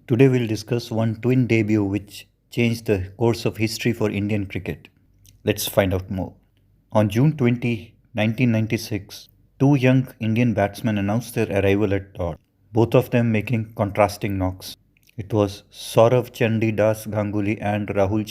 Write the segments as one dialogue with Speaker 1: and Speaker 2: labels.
Speaker 1: Today we'll discuss one twin debut which changed the course of history for Indian cricket. Let's find out more. On June 20, 1996, two young Indian batsmen announced their arrival at Lords, both of them making contrasting knocks. It was Sourav Das Ganguly and Rahul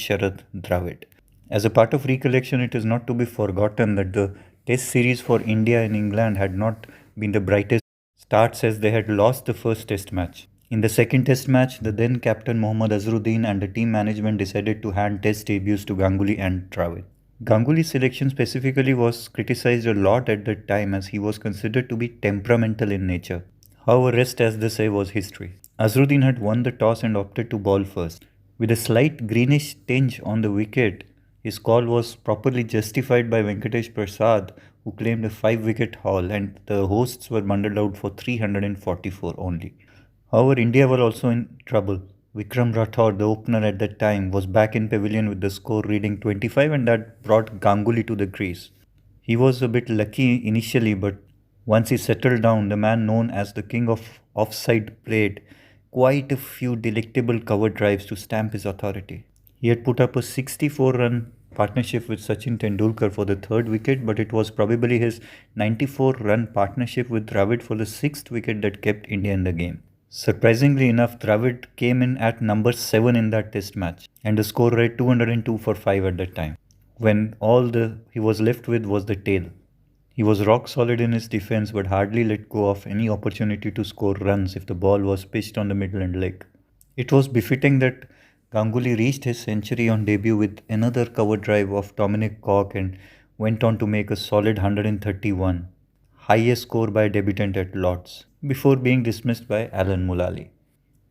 Speaker 1: Dravid. As a part of recollection, it is not to be forgotten that the Test series for India and England had not been the brightest starts as they had lost the first Test match. In the second Test match, the then captain Mohammad Azharuddin and the team management decided to hand Test debuts to Ganguly and Dravid. Ganguly's selection specifically was criticized a lot at that time as he was considered to be temperamental in nature. However, rest as they say was history. Azharuddin had won the toss and opted to bowl first. With a slight greenish tinge on the wicket, his call was properly justified by Venkatesh Prasad, who claimed a 5-wicket haul, and the hosts were bundled out for 344 only. However, India were also in trouble. Vikram Rathod, the opener at that time, was back in pavilion with the score reading 25, and that brought Ganguly to the crease. He was a bit lucky initially, but once he settled down, the man known as the king of offside played quite a few delectable cover drives to stamp his authority. He had put up a 64-run partnership with Sachin Tendulkar for the third wicket, but it was probably his 94-run partnership with Dravid for the sixth wicket that kept India in the game. Surprisingly enough, Dravid came in at number 7 in that test match, and the score read 202 for 5 at that time, when he was left with was the tail. He was rock solid in his defense but hardly let go of any opportunity to score runs if the ball was pitched on the middle and leg. It was befitting that Ganguly reached his century on debut with another cover drive of Dominic Cork and went on to make a solid 131, highest score by a debutant at Lords, before being dismissed by Alan Mulally.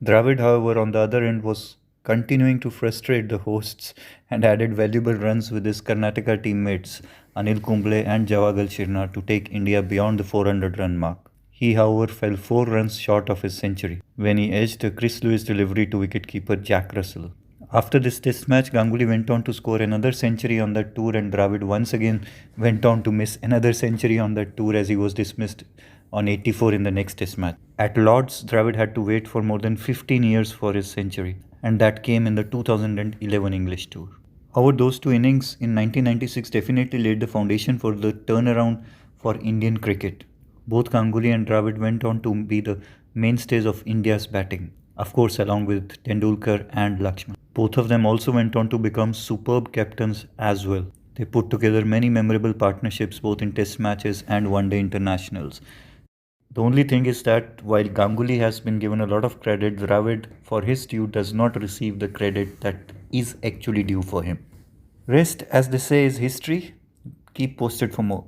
Speaker 1: Dravid, however, on the other end was continuing to frustrate the hosts and added valuable runs with his Karnataka teammates Anil Kumble and Javagal Shirna to take India beyond the 400-run mark. He, however, fell 4 runs short of his century when he edged a Chris Lewis delivery to wicketkeeper Jack Russell. After this test match, Ganguly went on to score another century on that tour, and Dravid once again went on to miss another century on that tour as he was dismissed on 84 in the next test match. At Lords, Dravid had to wait for more than 15 years for his century, and that came in the 2011 English tour. However, those two innings in 1996 definitely laid the foundation for the turnaround for Indian cricket. Both Ganguly and Dravid went on to be the mainstays of India's batting, of course along with Tendulkar and Lakshman. Both of them also went on to become superb captains as well. They put together many memorable partnerships both in test matches and one-day internationals. The only thing is that while Ganguly has been given a lot of credit, Dravid, for his due, does not receive the credit that is actually due for him. Rest, as they say, is history. Keep posted for more.